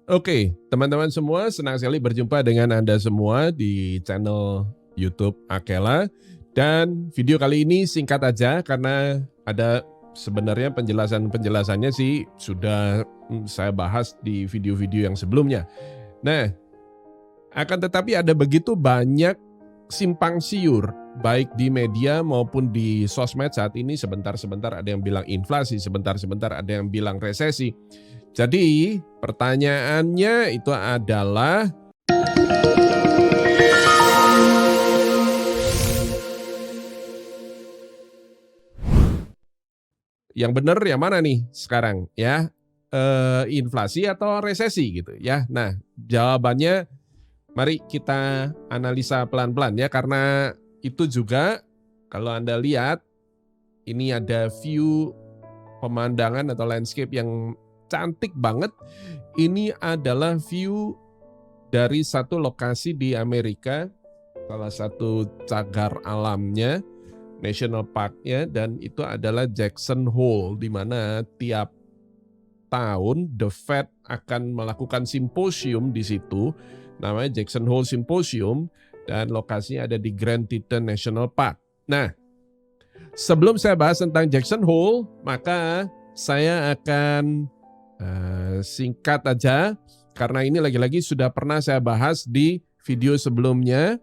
Oke, teman-teman semua, senang sekali berjumpa dengan Anda semua di channel YouTube Akela. Dan video kali ini singkat aja karena ada sebenarnya penjelasannya sih sudah saya bahas di video-video yang sebelumnya. Nah, akan tetapi ada begitu banyak simpang siur baik di media maupun di sosmed saat ini, sebentar-sebentar ada yang bilang inflasi, sebentar-sebentar ada yang bilang resesi. Jadi pertanyaannya itu adalah yang benar yang mana nih sekarang ya? Inflasi atau resesi gitu ya. Nah, jawabannya mari kita analisa pelan-pelan ya, karena itu juga kalau Anda lihat ini ada view pemandangan atau landscape yang cantik banget. Ini adalah view dari satu lokasi di Amerika, salah satu cagar alamnya, national parknya, dan itu adalah Jackson Hole, di mana tiap tahun The Fed akan melakukan simposium di situ, namanya Jackson Hole Symposium, dan lokasinya ada di Grand Teton National Park. Nah, sebelum saya bahas tentang Jackson Hole, maka saya akan singkat aja, karena ini lagi-lagi sudah pernah saya bahas di video sebelumnya,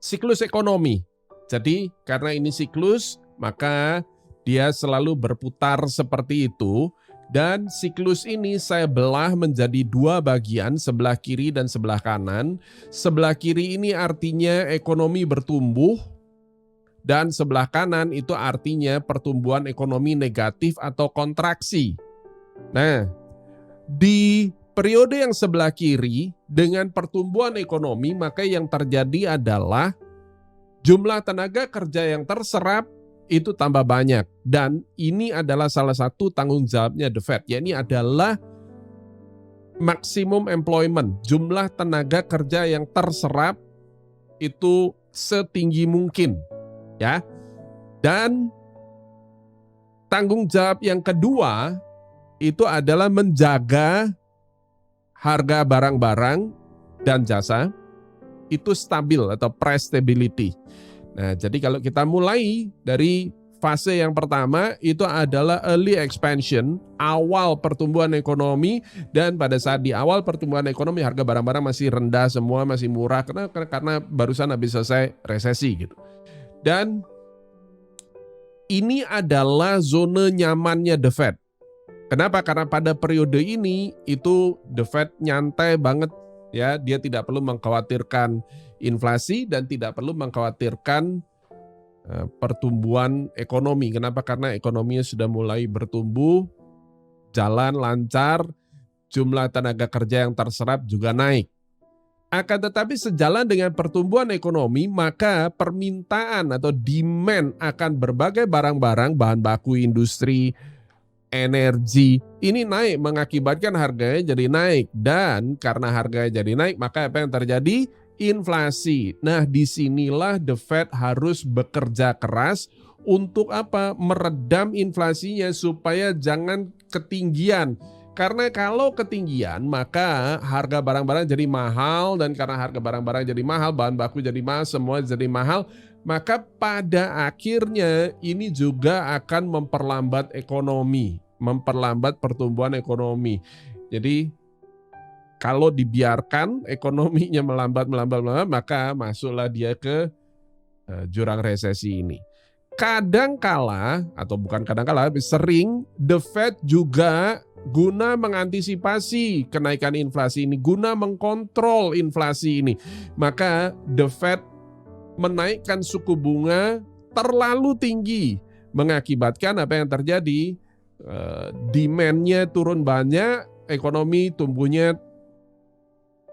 siklus ekonomi. Jadi karena ini siklus, maka dia selalu berputar seperti itu. Dan siklus ini saya belah menjadi dua bagian, sebelah kiri dan sebelah kanan. Sebelah kiri ini artinya ekonomi bertumbuh, dan sebelah kanan itu artinya pertumbuhan ekonomi negatif atau kontraksi. Nah, di periode yang sebelah kiri dengan pertumbuhan ekonomi, maka yang terjadi adalah jumlah tenaga kerja yang terserap itu tambah banyak. Dan ini adalah salah satu tanggung jawabnya The Fed, yakni adalah maximum employment, jumlah tenaga kerja yang terserap itu setinggi mungkin, ya. Dan tanggung jawab yang kedua itu adalah menjaga harga barang-barang dan jasa itu stabil atau price stability. Nah, jadi kalau kita mulai dari fase yang pertama itu adalah early expansion, awal pertumbuhan ekonomi, dan pada saat di awal pertumbuhan ekonomi harga barang-barang masih rendah semua, masih murah karena barusan habis selesai resesi gitu. Dan ini adalah zona nyamannya The Fed. Kenapa? Karena pada periode ini itu The Fed nyantai banget ya, dia tidak perlu mengkhawatirkan inflasi dan tidak perlu mengkhawatirkan pertumbuhan ekonomi. Kenapa? Karena ekonominya sudah mulai bertumbuh, jalan lancar, jumlah tenaga kerja yang terserap juga naik. Akan tetapi sejalan dengan pertumbuhan ekonomi, maka permintaan atau demand akan berbagai barang-barang, bahan baku industri, energi ini naik, mengakibatkan harganya jadi naik, dan karena harganya jadi naik maka apa yang terjadi? Inflasi. Nah, disinilah The Fed harus bekerja keras untuk apa? Meredam inflasinya supaya jangan ketinggian. Karena kalau ketinggian maka harga barang-barang jadi mahal, dan karena harga barang-barang jadi mahal, bahan baku jadi mahal, semua jadi mahal, maka pada akhirnya ini juga akan memperlambat ekonomi, memperlambat pertumbuhan ekonomi. Jadi kalau dibiarkan ekonominya melambat, maka masuklah dia ke jurang resesi ini. Kadangkala, atau bukan kadangkala, sering The Fed juga guna mengantisipasi kenaikan inflasi ini, guna mengkontrol inflasi ini, maka The Fed menaikkan suku bunga terlalu tinggi, mengakibatkan apa yang terjadi? Demand-nya turun banyak, ekonomi tumbuhnya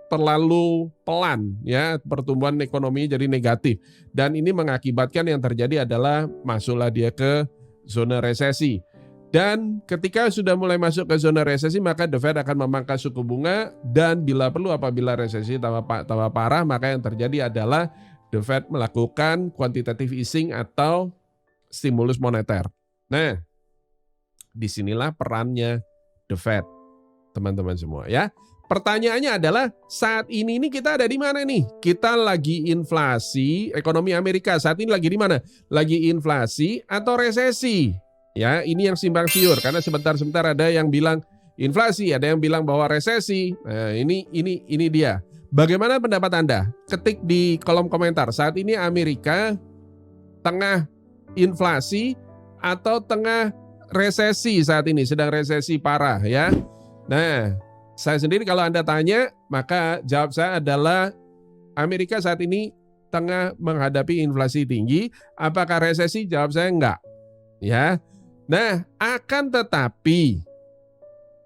terlalu pelan ya, pertumbuhan ekonomi jadi negatif, dan ini mengakibatkan yang terjadi adalah masuklah dia ke zona resesi. Dan ketika sudah mulai masuk ke zona resesi, maka The Fed akan memangkas suku bunga, dan bila perlu apabila resesi tambah parah, maka yang terjadi adalah The Fed melakukan quantitative easing atau stimulus moneter. Nah, disinilah perannya The Fed. teman-teman semua ya. Pertanyaannya adalah saat ini kita ada di mana nih? Kita lagi inflasi, ekonomi Amerika saat ini lagi di mana? Lagi inflasi atau resesi? Ya, ini yang simpang siur karena sebentar-sebentar ada yang bilang inflasi, ada yang bilang bahwa resesi. Nah, ini dia. Bagaimana pendapat Anda? Ketik di kolom komentar. Saat ini Amerika tengah inflasi atau tengah resesi saat ini, sedang resesi parah ya. Nah, saya sendiri kalau Anda tanya, maka jawab saya adalah Amerika saat ini tengah menghadapi inflasi tinggi. Apakah resesi? Jawab saya enggak. Ya. Nah, akan tetapi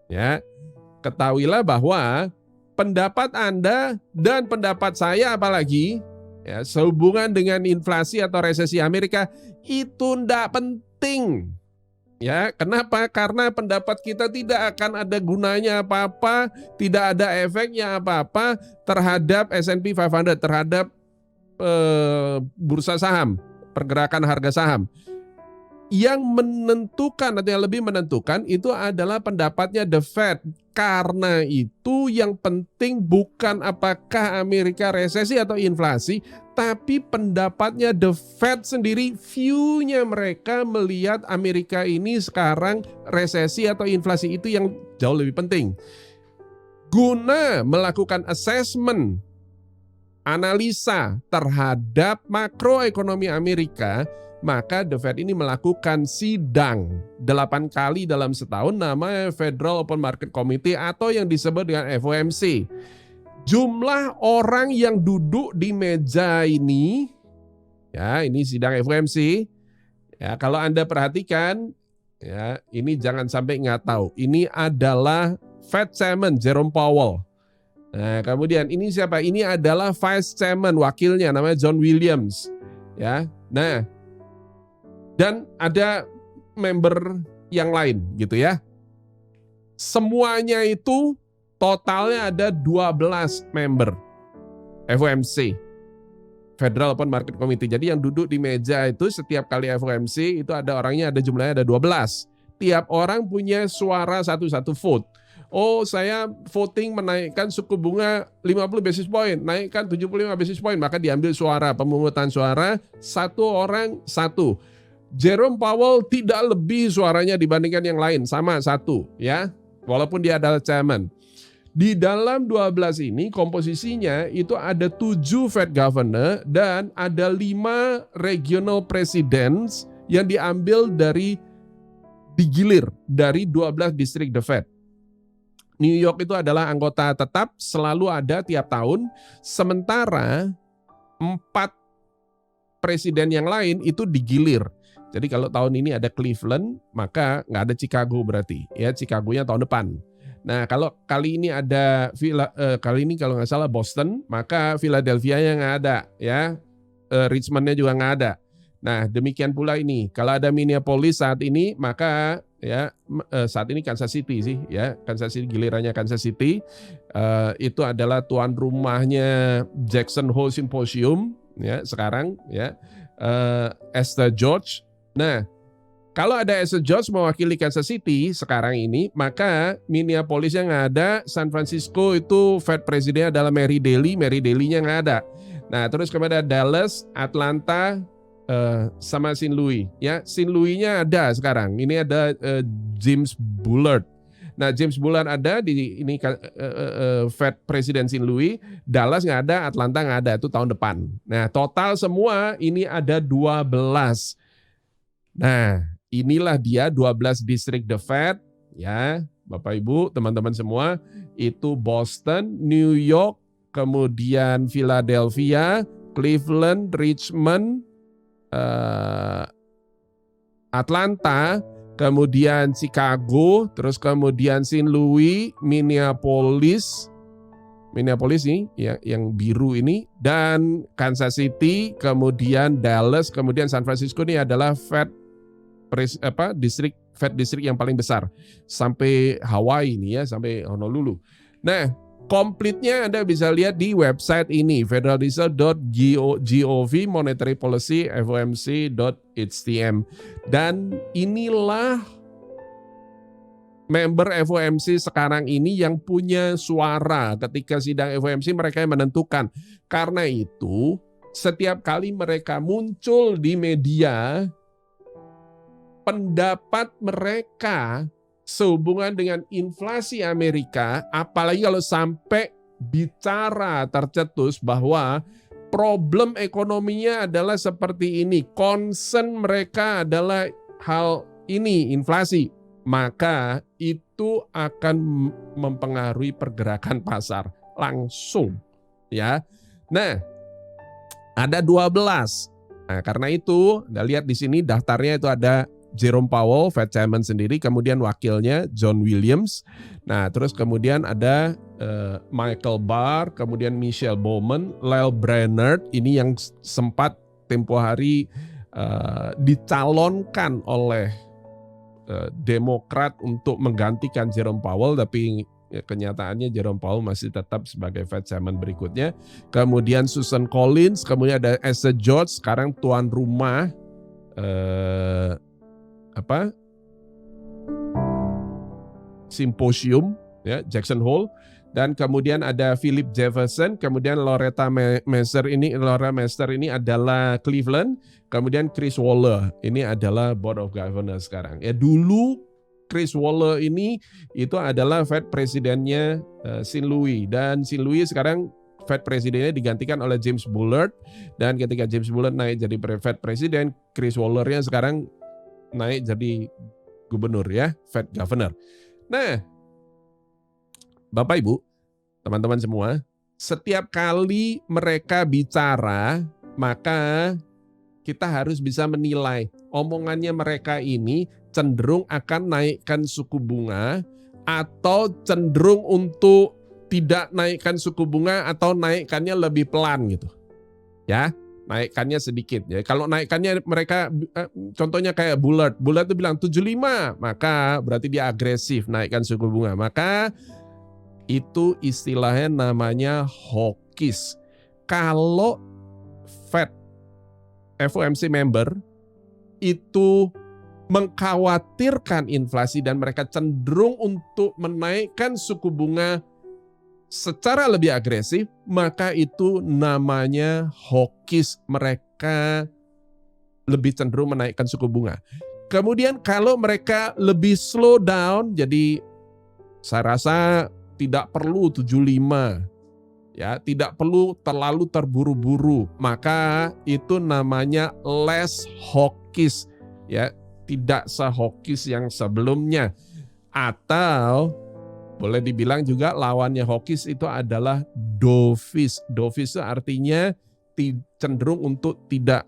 ya, ketahuilah bahwa pendapat Anda dan pendapat saya apalagi ya, sehubungan dengan inflasi atau resesi Amerika itu enggak penting. Ya, kenapa? Karena pendapat kita tidak akan ada gunanya apa-apa, tidak ada efeknya apa-apa terhadap S&P 500, terhadap bursa saham, pergerakan harga saham. Yang menentukan atau yang lebih menentukan itu adalah pendapatnya The Fed. Karena itu yang penting bukan apakah Amerika resesi atau inflasi, tapi pendapatnya The Fed sendiri, view-nya mereka melihat Amerika ini sekarang resesi atau inflasi itu yang jauh lebih penting. Guna melakukan assessment, analisa terhadap makroekonomi Amerika, maka The Fed ini melakukan sidang 8 kali dalam setahun, namanya Federal Open Market Committee atau yang disebut dengan FOMC. Jumlah orang yang duduk di meja ini, ya ini sidang FOMC, ya kalau Anda perhatikan, ya ini jangan sampai nggak tahu, ini adalah Fed Chairman Jerome Powell. Nah kemudian ini siapa? Ini adalah Vice Chairman, wakilnya namanya John Williams. Ya, nah dan ada member yang lain gitu ya. Semuanya itu totalnya ada 12 member FOMC, Federal Open Market Committee. Jadi yang duduk di meja itu setiap kali FOMC itu ada orangnya, ada jumlahnya ada 12. Tiap orang punya suara satu-satu vote. Oh, saya voting menaikkan suku bunga 50 basis point, naikkan 75 basis point, maka diambil suara, pemungutan suara, satu orang satu. Jerome Powell tidak lebih suaranya dibandingkan yang lain, sama satu ya, walaupun dia adalah chairman. Di dalam 12 ini komposisinya itu ada 7 Fed Governor dan ada 5 regional presidents yang diambil digilir dari 12 distrik The Fed. New York itu adalah anggota tetap, selalu ada tiap tahun, sementara 4 presiden yang lain itu digilir. Jadi kalau tahun ini ada Cleveland, maka nggak ada Chicago berarti. Ya, Chicago-nya tahun depan. Nah, kalau kali ini ada kali ini kalau nggak salah Boston, maka Philadelphia-nya nggak ada, ya. Richmond-nya juga nggak ada. Nah, demikian pula ini. Kalau ada Minneapolis saat ini, maka ya saat ini Kansas City sih, ya. Kansas City, gilirannya Kansas City. Itu adalah tuan rumahnya Jackson Hole Symposium, ya sekarang, ya. Esther George. Nah, kalau ada Esther George mewakili Kansas City sekarang ini, maka Minneapolis yang nggak ada, San Francisco itu Fed presidennya adalah Mary Daly, Mary Daly-nya nggak ada. Nah, terus kemudian Dallas, Atlanta, sama St. Louis. Ya, St. Louis-nya ada sekarang. Ini ada James Bullard. Nah, James Bullard ada di ini Fed President St. Louis, Dallas nggak ada, Atlanta nggak ada, itu tahun depan. Nah, total semua ini ada 12. Nah, inilah dia 12 distrik The Fed, ya, Bapak Ibu, teman-teman semua, itu Boston, New York, kemudian Philadelphia, Cleveland, Richmond, Atlanta, kemudian Chicago, terus kemudian St. Louis, Minneapolis nih yang biru ini, dan Kansas City, kemudian Dallas, kemudian San Francisco. Ini adalah Fed distrik yang paling besar sampai Hawaii ini ya, sampai Honolulu. Nah, komplitnya Anda bisa lihat di website ini federalreserve.gov, monetary policy fomc.htm. Dan inilah member FOMC sekarang ini yang punya suara ketika sidang FOMC, mereka yang menentukan. Karena itu setiap kali mereka muncul di media, pendapat mereka sehubungan dengan inflasi Amerika, apalagi kalau sampai bicara tercetus bahwa problem ekonominya adalah seperti ini, concern mereka adalah hal ini, inflasi, maka itu akan mempengaruhi pergerakan pasar langsung, ya. Nah, ada 12. Nah, karena itu, Anda lihat di sini daftarnya itu ada Jerome Powell, Fed Chairman sendiri, kemudian wakilnya John Williams. Nah, terus kemudian ada Michael Barr, kemudian Michelle Bowman, Lael Brainerd, ini yang sempat tempo hari dicalonkan oleh Demokrat untuk menggantikan Jerome Powell, tapi kenyataannya Jerome Powell masih tetap sebagai Fed Chairman berikutnya. Kemudian Susan Collins, kemudian ada Asa George, sekarang tuan rumah simposium, ya, Jackson Hole. Dan kemudian ada Philip Jefferson, kemudian Loretta Mester ini adalah Cleveland, kemudian Chris Waller ini adalah Board of Governors sekarang. Ya, dulu Chris Waller ini itu adalah Fed presidennya St. Louis, dan St. Louis sekarang Fed presidennya digantikan oleh James Bullard, dan ketika James Bullard naik jadi Fed presiden, Chris Wallernya sekarang naik jadi gubernur, ya, Fed Governor. Nah, Bapak Ibu, teman-teman semua, setiap kali mereka bicara, maka kita harus bisa menilai omongannya mereka ini cenderung akan naikkan suku bunga atau cenderung untuk tidak naikkan suku bunga atau naikkannya lebih pelan gitu. Ya, naikkannya sedikit. Ya, kalau naikkannya mereka contohnya kayak Bullard itu bilang 75, maka berarti dia agresif naikkan suku bunga. Maka itu istilahnya namanya hawkish. Kalau Fed FOMC member itu mengkhawatirkan inflasi dan mereka cenderung untuk menaikkan suku bunga secara lebih agresif, maka itu namanya hawkish. Mereka lebih cenderung menaikkan suku bunga. Kemudian kalau mereka lebih slow down, jadi saya rasa tidak perlu 75, ya, tidak perlu terlalu terburu-buru, maka itu namanya less hawkish, ya, tidak se-hawkish yang sebelumnya. Atau boleh dibilang juga lawannya hawkish itu adalah dovish. Dovish itu artinya cenderung untuk tidak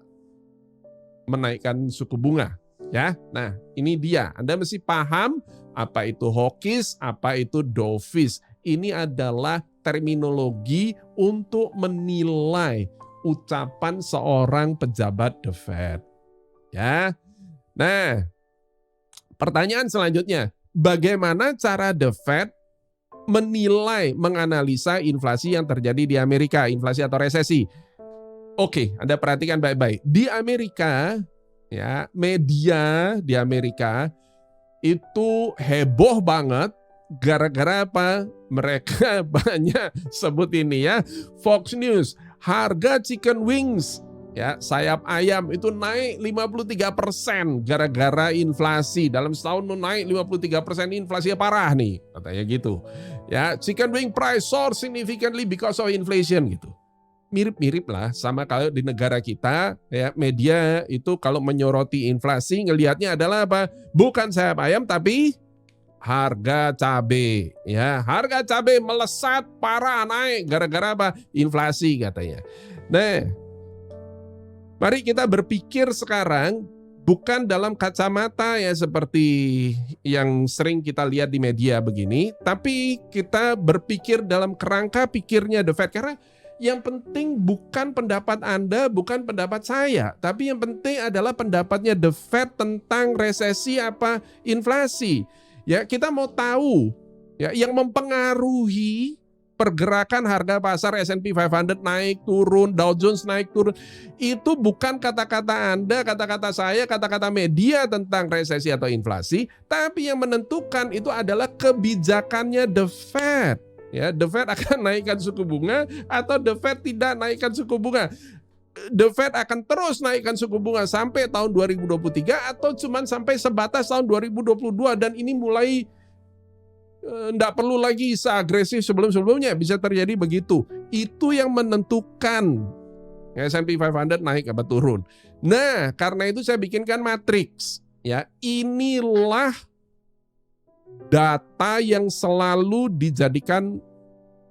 menaikkan suku bunga, ya. Nah, ini dia. Anda mesti paham apa itu hawkish, apa itu dovish. Ini adalah terminologi untuk menilai ucapan seorang pejabat The Fed. Ya. Nah, pertanyaan selanjutnya, bagaimana cara The Fed menilai, menganalisa inflasi yang terjadi di Amerika, inflasi atau resesi? Oke, Anda perhatikan baik-baik. Di Amerika, ya, media di Amerika itu heboh banget gara-gara apa? Mereka banyak sebut ini, ya, Fox News, harga chicken wings, ya, sayap ayam itu naik 53% gara-gara inflasi. Dalam setahun naik 53%, inflasinya parah nih, katanya gitu. Ya, chicken wing price soar significantly because of inflation gitu. Mirip-mirip lah sama kalau di negara kita, ya, media itu kalau menyoroti inflasi ngelihatnya adalah apa? Bukan sayap ayam tapi harga cabai, ya, harga cabai melesat parah naik gara-gara apa? Inflasi katanya. Nah, mari kita berpikir sekarang bukan dalam kacamata ya seperti yang sering kita lihat di media begini, tapi kita berpikir dalam kerangka pikirnya The Fed, karena yang penting bukan pendapat Anda, bukan pendapat saya, tapi yang penting adalah pendapatnya The Fed tentang resesi apa inflasi. Ya, kita mau tahu, ya, yang mempengaruhi pergerakan harga pasar S&P 500 naik turun, Dow Jones naik turun, itu bukan kata-kata Anda, kata-kata saya, kata-kata media tentang resesi atau inflasi, tapi yang menentukan itu adalah kebijakannya The Fed. Ya, The Fed akan naikkan suku bunga atau The Fed tidak naikkan suku bunga. The Fed akan terus naikkan suku bunga sampai tahun 2023 atau cuman sampai sebatas tahun 2022, dan ini mulai nggak perlu lagi seagresif sebelum-sebelumnya, bisa terjadi begitu. Itu yang menentukan S&P 500 naik atau turun. Nah, karena itu saya bikinkan matriks. Ya, inilah data yang selalu dijadikan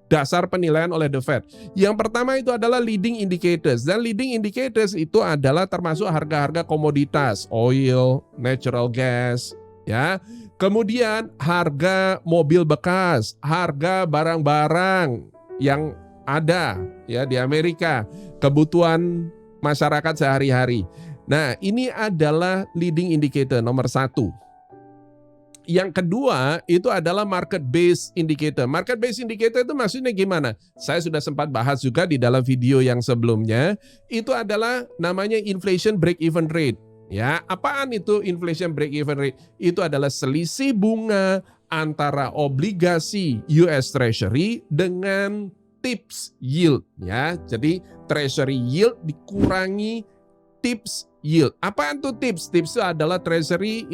dasar penilaian oleh The Fed. Yang pertama itu adalah leading indicators, dan leading indicators itu adalah termasuk harga-harga komoditas, oil, natural gas, ya. Kemudian harga mobil bekas, harga barang-barang yang ada ya di Amerika, kebutuhan masyarakat sehari-hari. Nah, ini adalah leading indicator nomor 1. Yang kedua itu adalah market based indicator. Market based indicator itu maksudnya gimana? Saya sudah sempat bahas juga di dalam video yang sebelumnya. Itu adalah namanya inflation break even rate. Ya, apaan itu inflation break even rate? Itu adalah selisih bunga antara obligasi US Treasury dengan tips yield, ya. Jadi Treasury yield dikurangi tips yield. Apaan tuh tips? Tips itu adalah Treasury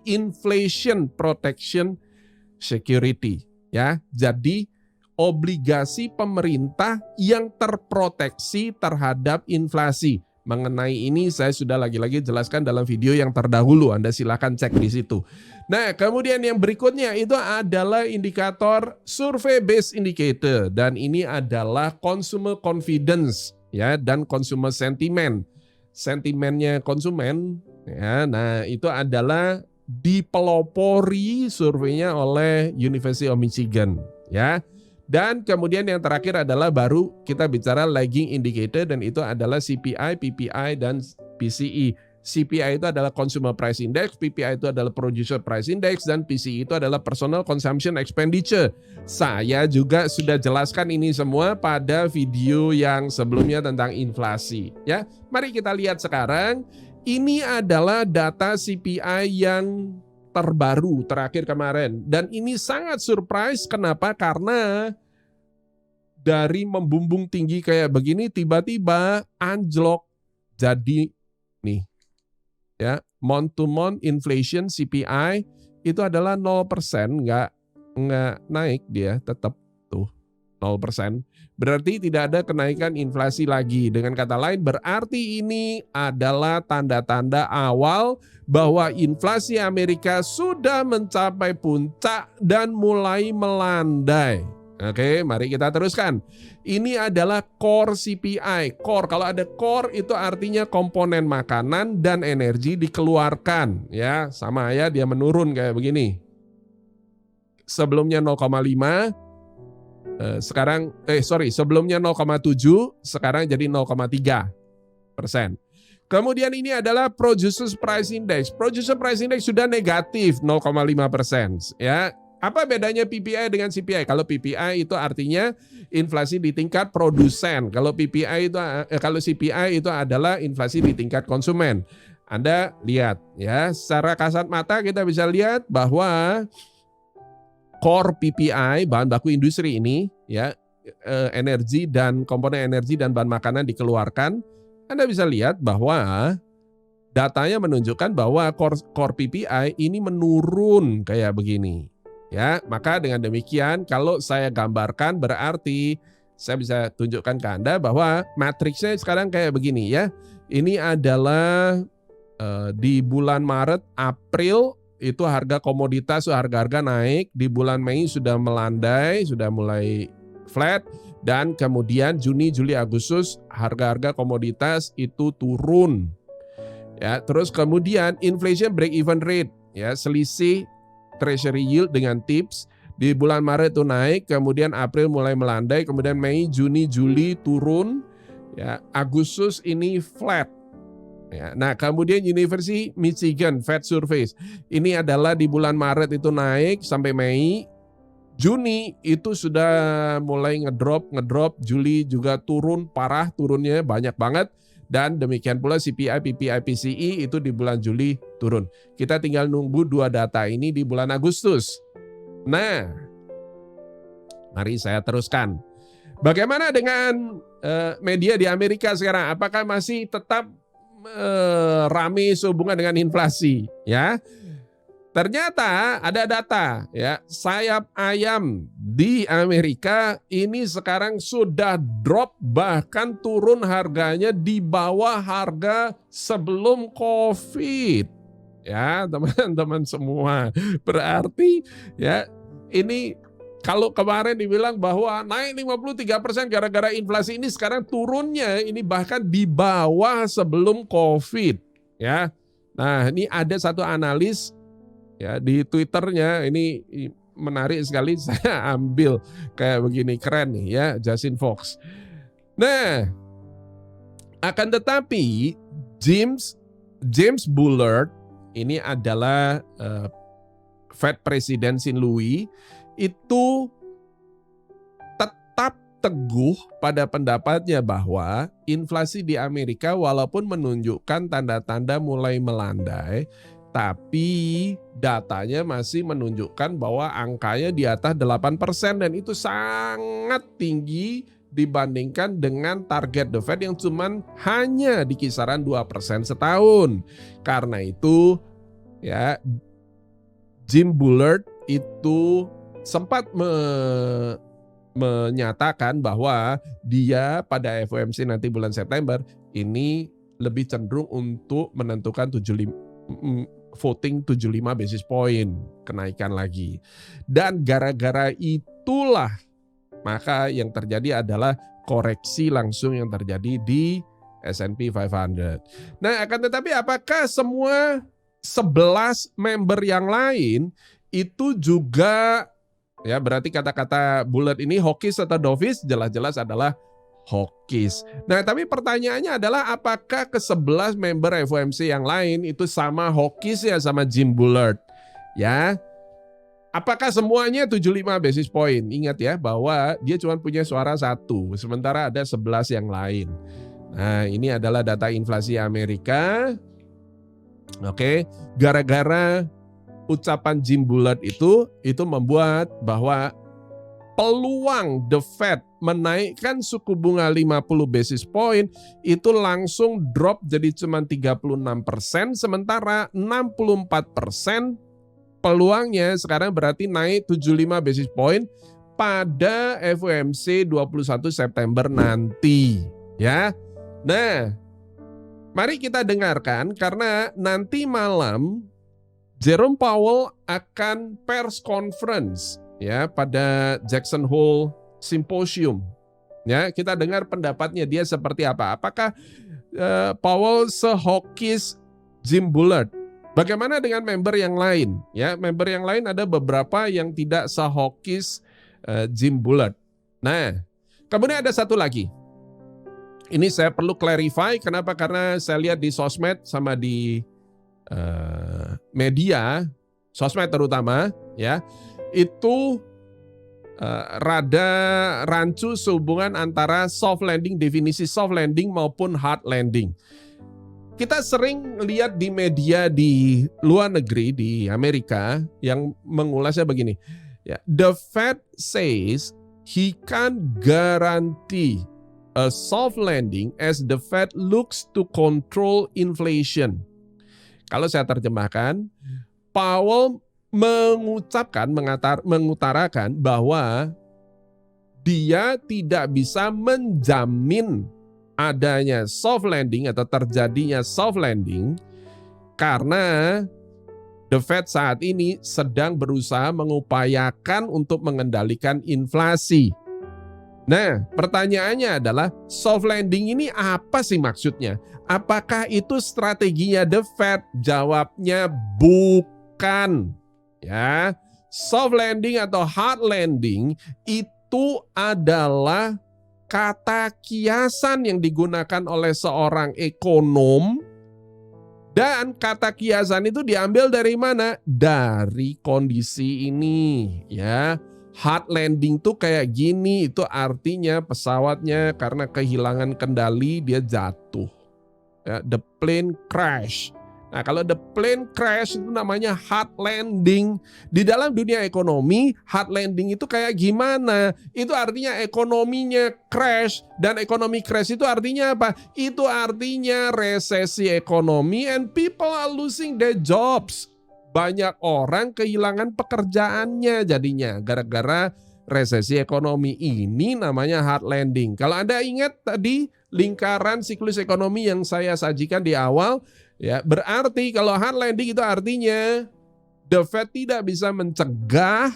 Inflation Protection Security, ya. Jadi obligasi pemerintah yang terproteksi terhadap inflasi. Mengenai ini saya sudah lagi-lagi jelaskan dalam video yang terdahulu, Anda silakan cek di situ. Nah, kemudian yang berikutnya itu adalah indikator survey based indicator, dan ini adalah consumer confidence, ya, dan consumer sentiment. Sentimennya konsumen, ya. Nah, itu adalah dipelopori surveinya oleh University of Michigan, ya. Dan kemudian yang terakhir adalah baru kita bicara lagging indicator, dan itu adalah CPI, PPI, dan PCE. CPI itu adalah Consumer Price Index, PPI itu adalah Producer Price Index, dan PCE itu adalah Personal Consumption Expenditure. Saya juga sudah jelaskan ini semua pada video yang sebelumnya tentang inflasi. Ya, mari kita lihat sekarang. Ini adalah data CPI yang terbaru terakhir kemarin, dan ini sangat surprise. Kenapa? Karena dari membumbung tinggi kayak begini tiba-tiba anjlok. Jadi nih ya, month to month inflation CPI itu adalah 0%, nggak naik, dia tetap tuh 0%. Berarti tidak ada kenaikan inflasi lagi. Dengan kata lain, berarti ini adalah tanda-tanda awal bahwa inflasi Amerika sudah mencapai puncak dan mulai melandai. Oke, mari kita teruskan. Ini adalah core CPI. Core, kalau ada core itu artinya komponen makanan dan energi dikeluarkan. Ya, sama ya, dia menurun kayak begini. Sebelumnya 0,5. Sebelumnya 0,7, sekarang jadi 0,3%. Kemudian ini adalah Producers Price Index. Producer Price Index sudah negatif 0,5%. Ya, apa bedanya PPI dengan CPI? Kalau PPI itu artinya inflasi di tingkat produsen. Kalau CPI itu adalah inflasi di tingkat konsumen. Anda lihat ya, secara kasat mata kita bisa lihat bahwa core PPI, bahan baku industri ini, ya, energi dan komponen energi dan bahan makanan dikeluarkan. Anda bisa lihat bahwa datanya menunjukkan bahwa core PPI ini menurun kayak begini. Ya, maka dengan demikian kalau saya gambarkan berarti saya bisa tunjukkan ke Anda bahwa matriksnya sekarang kayak begini ya. Ini adalah di bulan Maret, April itu harga komoditas, harga-harga naik. Di bulan Mei sudah melandai, sudah mulai flat, dan kemudian Juni, Juli, Agustus harga-harga komoditas itu turun. Ya, terus kemudian inflation break even rate, ya, selisih Treasury yield dengan tips di bulan Maret itu naik, kemudian April mulai melandai, kemudian Mei, Juni, Juli turun, ya, Agustus ini flat. Ya, nah, kemudian University Michigan Fed Surveys ini adalah di bulan Maret itu naik sampai Mei, Juni itu sudah mulai ngedrop, Juli juga turun parah, turunnya banyak banget. Dan demikian pula CPI, PPI, PCE itu di bulan Juli turun. Kita tinggal nunggu dua data ini di bulan Agustus. Nah, mari saya teruskan. Bagaimana dengan media di Amerika sekarang? Apakah masih tetap rame sehubungan dengan inflasi? Ya, ternyata ada data ya, sayap ayam di Amerika ini sekarang sudah drop, bahkan turun harganya di bawah harga sebelum COVID. Ya, teman-teman semua. Berarti ya ini kalau kemarin dibilang bahwa naik 53% gara-gara inflasi, ini sekarang turunnya ini bahkan di bawah sebelum COVID, ya. Nah, ini ada satu analis ya di Twitternya, ini menarik sekali, saya ambil kayak begini, keren nih ya, Justin Fox. Nah, akan tetapi James Bullard ini adalah Fed President St. Louis, itu tetap teguh pada pendapatnya bahwa inflasi di Amerika walaupun menunjukkan tanda-tanda mulai melandai, tapi datanya masih menunjukkan bahwa angkanya di atas 8% dan itu sangat tinggi dibandingkan dengan target The Fed yang cuman hanya di kisaran 2% setahun. Karena itu ya, Jim Bullard itu sempat menyatakan bahwa dia pada FOMC nanti bulan September ini lebih cenderung untuk menentukan voting 75 basis point kenaikan lagi. Dan gara-gara itulah maka yang terjadi adalah koreksi langsung yang terjadi di S&P 500. Nah, akan tetapi apakah semua 11 member yang lain itu juga, ya berarti kata-kata Bullard ini hawkish atau dovish? Jelas-jelas adalah hawkish. Nah, tapi pertanyaannya adalah apakah ke-11 member FOMC yang lain itu sama hawkish ya sama Jim Bullard? Ya. Apakah semuanya 75 basis point? Ingat ya bahwa dia cuma punya suara 1, sementara ada 11 yang lain. Nah, ini adalah data inflasi Amerika. Oke, gara-gara ucapan Jim Bullard itu membuat bahwa peluang The Fed menaikkan suku bunga 50 basis point itu langsung drop jadi cuma 36%, sementara 64% peluangnya sekarang berarti naik 75 basis point pada FOMC 21 September nanti, ya. Nah, mari kita dengarkan karena nanti malam Jerome Powell akan pers conference ya pada Jackson Hole Symposium. Ya, kita dengar pendapatnya dia seperti apa. Apakah Powell se-hawkish Jim Bullard? Bagaimana dengan member yang lain? Ya, member yang lain ada beberapa yang tidak se-hawkish Jim Bullard. Nah, kemudian ada satu lagi. Ini saya perlu clarify, kenapa? Karena saya lihat di sosmed sama di media, sosmed terutama, ya, itu rada rancu sehubungan antara soft landing, definisi soft landing maupun hard landing. Kita sering lihat di media di luar negeri, di Amerika, yang mengulasnya begini. Ya, the Fed says he can't guarantee a soft landing as the Fed looks to control inflation. Kalau saya terjemahkan, Powell mengutarakan bahwa dia tidak bisa menjamin adanya soft landing atau terjadinya soft landing karena The Fed saat ini sedang berusaha mengupayakan untuk mengendalikan inflasi. Nah, pertanyaannya adalah soft landing ini apa sih maksudnya? Apakah itu strateginya The Fed? Jawabnya bukan. Ya, soft landing atau hard landing itu adalah kata kiasan yang digunakan oleh seorang ekonom, dan kata kiasan itu diambil dari mana? Dari kondisi ini, ya. Hard landing tuh kayak gini, itu artinya pesawatnya karena kehilangan kendali dia jatuh. Ya, the plane crash. Nah, kalau the plane crash itu namanya hard landing. Di dalam dunia ekonomi, hard landing itu kayak gimana? Itu artinya ekonominya crash. Dan ekonomi crash itu artinya apa? Itu artinya resesi ekonomi and people are losing their jobs. Banyak orang kehilangan pekerjaannya jadinya gara-gara resesi ekonomi. Ini namanya hard landing. Kalau Anda ingat tadi lingkaran siklus ekonomi yang saya sajikan di awal, ya, berarti kalau hard landing itu artinya the Fed tidak bisa mencegah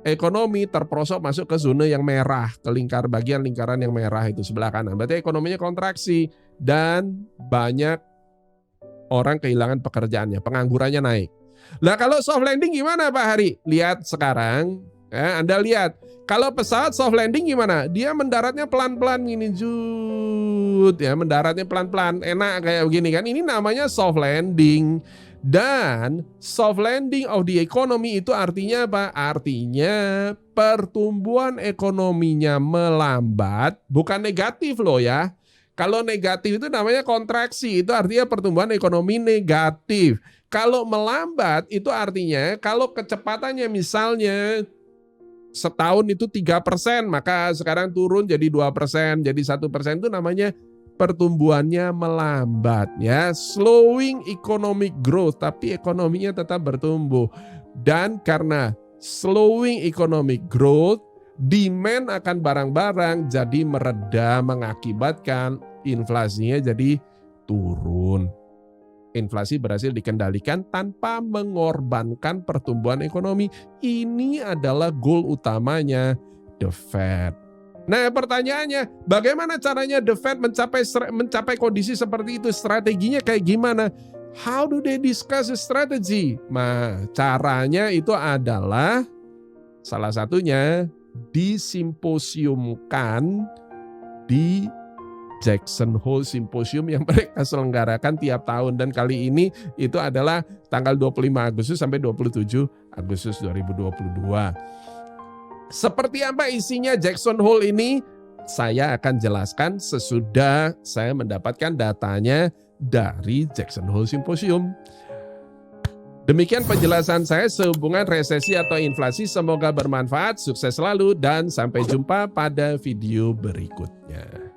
ekonomi terperosok masuk ke zona yang merah, ke bagian lingkaran yang merah itu sebelah kanan. Berarti ekonominya kontraksi dan banyak orang kehilangan pekerjaannya, penganggurannya naik. Lah kalau soft landing gimana Pak Hari? Lihat sekarang, ya, Anda lihat. Kalau pesawat soft landing gimana? Dia mendaratnya pelan-pelan gini, jut, ya, mendaratnya pelan-pelan, enak kayak begini kan. Ini namanya soft landing. Dan soft landing of the economy itu artinya apa? Artinya pertumbuhan ekonominya melambat, bukan negatif loh ya. Kalau negatif itu namanya kontraksi, itu artinya pertumbuhan ekonomi negatif. Kalau melambat itu artinya kalau kecepatannya misalnya setahun itu 3%, maka sekarang turun jadi 2%, jadi 1%, itu namanya pertumbuhannya melambat ya. Slowing economic growth, tapi ekonominya tetap bertumbuh. Dan karena slowing economic growth, demand akan barang-barang jadi mereda, mengakibatkan inflasinya jadi turun. Inflasi berhasil dikendalikan tanpa mengorbankan pertumbuhan ekonomi. Ini adalah goal utamanya The Fed. Nah, pertanyaannya, bagaimana caranya The Fed mencapai kondisi seperti itu? Strateginya kayak gimana? How do they discuss the strategy? Nah, caranya itu adalah salah satunya disimposiumkan di Jackson Hole Symposium yang mereka selenggarakan tiap tahun, dan kali ini itu adalah tanggal 25 Agustus sampai 27 Agustus 2022. Seperti apa isinya Jackson Hole ini? Saya akan jelaskan sesudah saya mendapatkan datanya dari Jackson Hole Symposium. Demikian penjelasan saya sehubungan resesi atau inflasi. Semoga bermanfaat, sukses selalu, dan sampai jumpa pada video berikutnya.